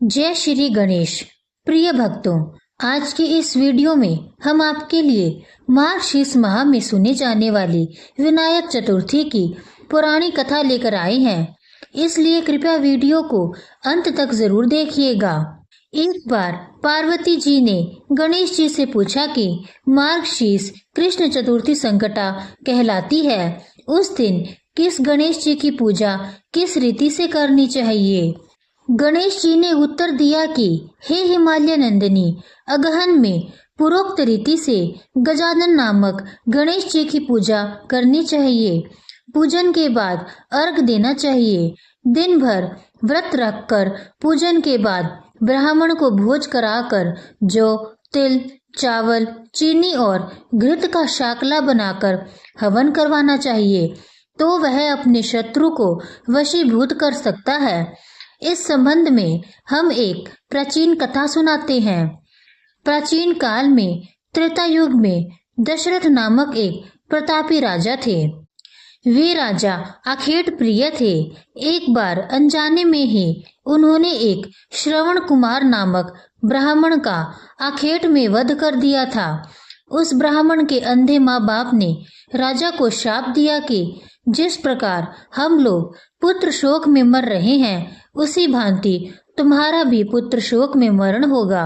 जय श्री गणेश। प्रिय भक्तों, आज के इस वीडियो में हम आपके लिए मार्गशीर्ष माह में सुने जाने वाली विनायक चतुर्थी की पुरानी कथा लेकर आए हैं, इसलिए कृपया वीडियो को अंत तक जरूर देखिएगा। एक बार पार्वती जी ने गणेश जी से पूछा कि मार्गशीर्ष कृष्ण चतुर्थी संकटा कहलाती है, उस दिन किस गणेश जी की पूजा किस रीति से करनी चाहिए। गणेश जी ने उत्तर दिया कि हे हिमालय नंदिनी, अगहन में पूर्वोक्त रीति से गजानन नामक गणेश जी की पूजा करनी चाहिए। पूजन के बाद अर्घ देना चाहिए। दिन भर व्रत रखकर पूजन के बाद ब्राह्मण को भोज कराकर जौ, तिल, चावल, चीनी और घृत का शाकला बनाकर हवन करवाना चाहिए, तो वह अपने शत्रु को वशीभूत कर सकता है। इस संबंध में हम एक प्राचीन कथा सुनाते हैं। प्राचीन काल में त्रेता युग में दशरथ नामक एक प्रतापी राजा थे। वे राजा आखेट प्रिय थे। एक बार अनजाने में ही उन्होंने एक श्रवण कुमार नामक ब्राह्मण का आखेट में वध कर दिया था। उस ब्राह्मण के अंधे माँ बाप ने राजा को शाप दिया कि जिस प्रकार हम लोग पुत्र शोक में मर रहे हैं, उसी भांति तुम्हारा भी पुत्र शोक में मरण होगा।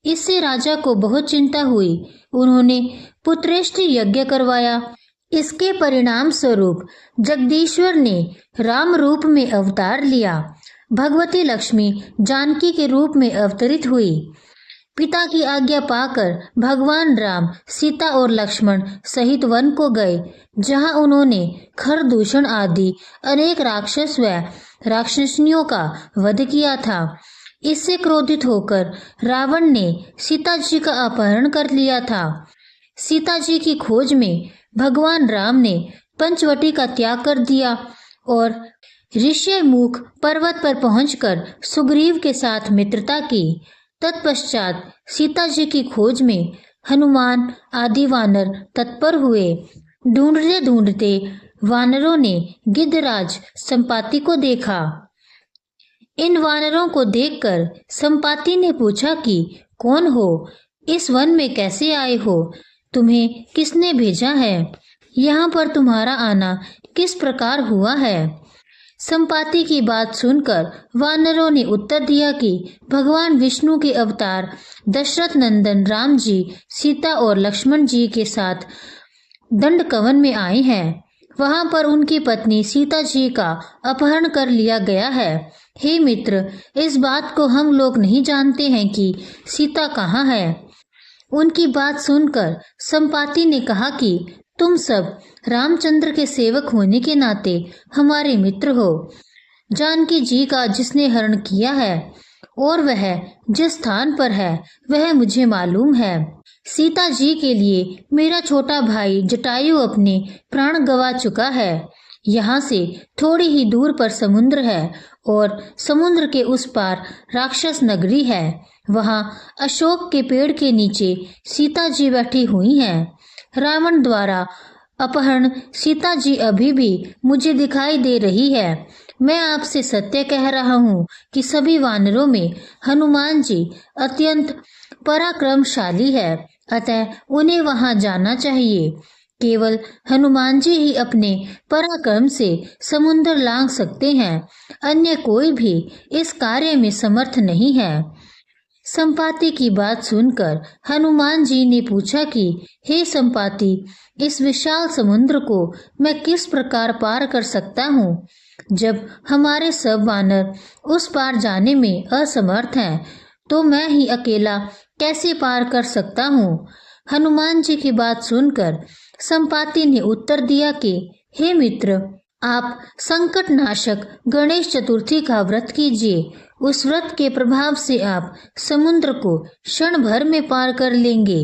इससे राजा को बहुत चिंता हुई। उन्होंने पुत्रेष्टि यज्ञ करवाया। इसके परिणाम स्वरूप जगदीश्वर ने राम रूप में अवतार लिया। भगवती लक्ष्मी जानकी के रूप में अवतरित हुई। पिता की आज्ञा पाकर भगवान राम सीता और लक्ष्मण सहित वन को गए, जहां उन्होंने खरदूषण आदि अनेक राक्षस व राक्षसनियों का वध किया था। इससे क्रोधित होकर रावण ने सीता जी का अपहरण कर लिया था। सीता जी की खोज में भगवान राम ने पंचवटी का त्याग कर दिया और ऋष्यमुख पर्वत पर पहुंचकर सुग्रीव के साथ मित्रता की। तत्पश्चात सीता जी की खोज में हनुमान आदि वानर तत्पर हुए। ढूंढते ढूंढते वानरों ने गिद्धराज संपाति को देखा। इन वानरों को देखकर संपाति ने पूछा कि कौन हो, इस वन में कैसे आए हो, तुम्हें किसने भेजा है, यहाँ पर तुम्हारा आना किस प्रकार हुआ है। संपाति की बात सुनकर वानरों ने उत्तर दिया कि भगवान विष्णु के अवतार दशरथ नंदन राम जी सीता और लक्ष्मण जी के साथ दंडकवन में आए हैं। वहां पर उनकी पत्नी सीता जी का अपहरण कर लिया गया है। हे मित्र, इस बात को हम लोग नहीं जानते हैं कि सीता कहाँ है। उनकी बात सुनकर संपाति ने कहा कि तुम सब रामचंद्र के सेवक होने के नाते हमारे मित्र हो। जानकी जी का जिसने हरण किया है और वह जिस स्थान पर है वह मुझे मालूम है। सीता जी के लिए मेरा छोटा भाई जटायु अपने प्राण गंवा चुका है। यहाँ से थोड़ी ही दूर पर समुद्र है और समुद्र के उस पार राक्षस नगरी है। वहाँ अशोक के पेड़ के नीचे सीता जी बैठी हुई हैं। रावण द्वारा अपहरण सीता जी अभी भी मुझे दिखाई दे रही है। मैं आपसे सत्य कह रहा हूँ कि सभी वानरों में हनुमान जी अत्यंत पराक्रमशाली है, अतः उन्हें वहां जाना चाहिए। केवल हनुमान जी ही अपने पराक्रम से समुद्र लांघ सकते हैं, अन्य कोई भी इस कार्य में समर्थ नहीं है। संपाति की बात सुनकर हनुमान जी ने पूछा कि हे संपाति, इस विशाल समुद्र को मैं किस प्रकार पार कर सकता हूँ, जब हमारे सब वानर उस पार जाने में असमर्थ हैं, तो मैं ही अकेला कैसे पार कर सकता हूँ। हनुमान जी की बात सुनकर संपाति ने उत्तर दिया कि हे मित्र, आप संकट नाशक गणेश चतुर्थी का व्रत कीजिए। उस व्रत के प्रभाव से आप समुद्र को क्षण भर में पार कर लेंगे।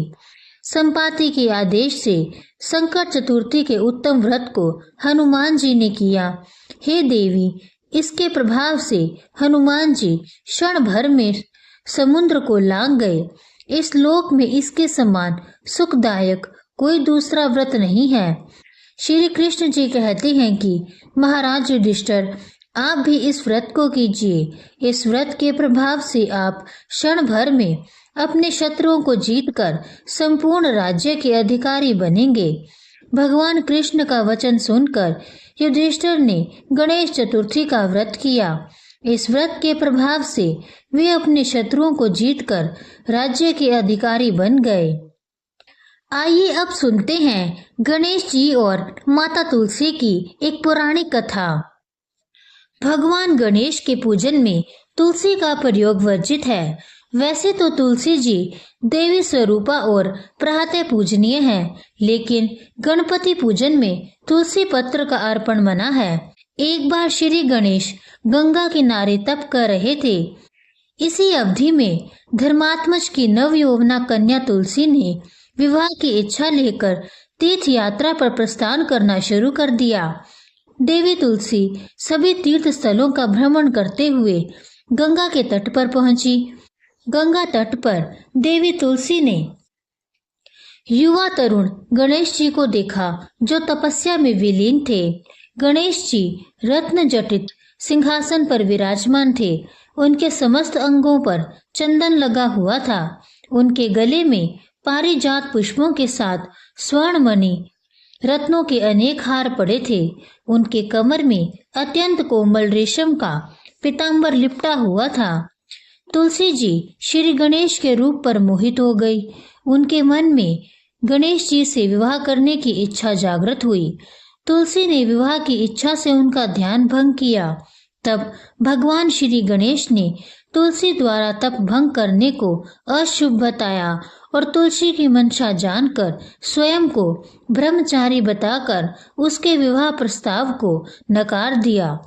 संपाति के आदेश से संकट चतुर्थी के उत्तम व्रत को हनुमान जी ने किया। हे देवी, इसके प्रभाव से हनुमान जी क्षण भर में समुद्र को लांघ गए। इस लोक में इसके समान सुखदायक कोई दूसरा व्रत नहीं है। श्री कृष्ण जी कहते हैं कि महाराज युधिष्ठिर, आप भी इस व्रत को कीजिए। इस व्रत के प्रभाव से आप क्षण भर में अपने शत्रुओं को जीतकर संपूर्ण राज्य के अधिकारी बनेंगे। भगवान कृष्ण का वचन सुनकर युधिष्ठिर ने गणेश चतुर्थी का व्रत किया। इस व्रत के प्रभाव से वे अपने शत्रुओं को जीतकर राज्य के अधिकारी बन गए। आइए अब सुनते हैं गणेश जी और माता तुलसी की एक पौराणिक कथा। भगवान गणेश के पूजन में तुलसी का प्रयोग वर्जित है। वैसे तो तुलसी जी देवी स्वरूपा और प्रातः पूजनीय है, लेकिन गणपति पूजन में तुलसी पत्र का अर्पण मना है। एक बार श्री गणेश गंगा किनारे तप कर रहे थे। इसी अवधि में धर्मात्मज की नवयौवना कन्या तुलसी ने विवाह की इच्छा लेकर तीर्थ यात्रा पर प्रस्थान करना शुरू कर दिया। देवी तुलसी सभी तीर्थ स्थलों का भ्रमण करते हुए गंगा के तट पर पहुंची। गंगा तट पर देवी तुलसी ने युवा तरुण गणेश जी को देखा, जो तपस्या में विलीन थे। गणेश जी रत्न जटित सिंहासन पर विराजमान थे। उनके समस्त अंगों पर चंदन लगा हुआ था। उनके गले में पारिजात पुष्पों के साथ स्वर्णमणि रत्नों के अनेक हार पड़े थे। उनके कमर में अत्यंत कोमल रेशम का पीतांबर लिपटा हुआ था। तुलसी जी श्री गणेश के रूप पर मोहित हो गई। उनके मन में गणेश जी से विवाह करने की इच्छा जागृत हुई। तुलसी ने विवाह की इच्छा से उनका ध्यान भंग किया। तब भगवान श्री गणेश ने तुलसी द्वारा तप भंग करने को अशुभ बताया और तुलसी की मंशा जानकर स्वयं को ब्रह्मचारी बताकर उसके विवाह प्रस्ताव को नकार दिया।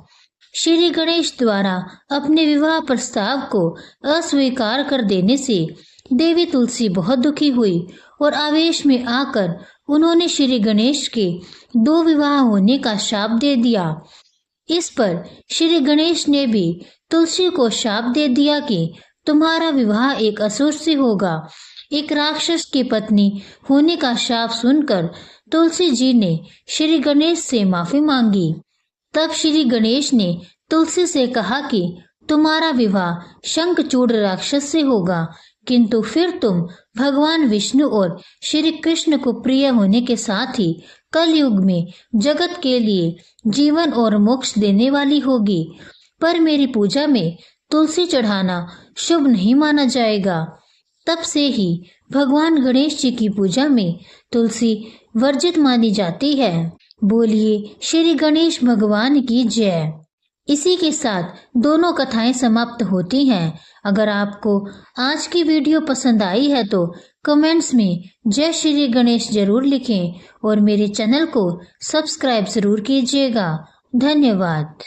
श्री गणेश द्वारा अपने विवाह प्रस्ताव को अस्वीकार कर देने से देवी तुलसी बहुत दुखी हुई और आवेश में आकर उन्होंने श्री गणेश के 2 विवाह होने का शाप दे दिया। इस पर श्री गणेश ने भी तुलसी को शाप दे दिया कि तुम्हारा विवाह एक असुर से होगा। एक राक्षस की पत्नी होने का शाप सुनकर तुलसी जी ने श्री गणेश से माफी मांगी। तब श्री गणेश ने तुलसी से कहा कि तुम्हारा विवाह शंखचूड़ राक्षस से होगा, किंतु फिर तुम भगवान विष्णु और श्री कृष्ण को प्रिय होने के साथ ही कलयुग में जगत के लिए जीवन और मोक्ष देने वाली होगी। पर मेरी पूजा में तुलसी चढ़ाना शुभ नहीं माना जाएगा। तब से ही भगवान गणेश जी की पूजा में तुलसी वर्जित मानी जाती है। बोलिए श्री गणेश भगवान की जय। इसी के साथ दोनों कथाएं समाप्त होती हैं। अगर आपको आज की वीडियो पसंद आई है तो कमेंट्स में जय श्री गणेश जरूर लिखें और मेरे चैनल को सब्सक्राइब जरूर कीजिएगा। धन्यवाद।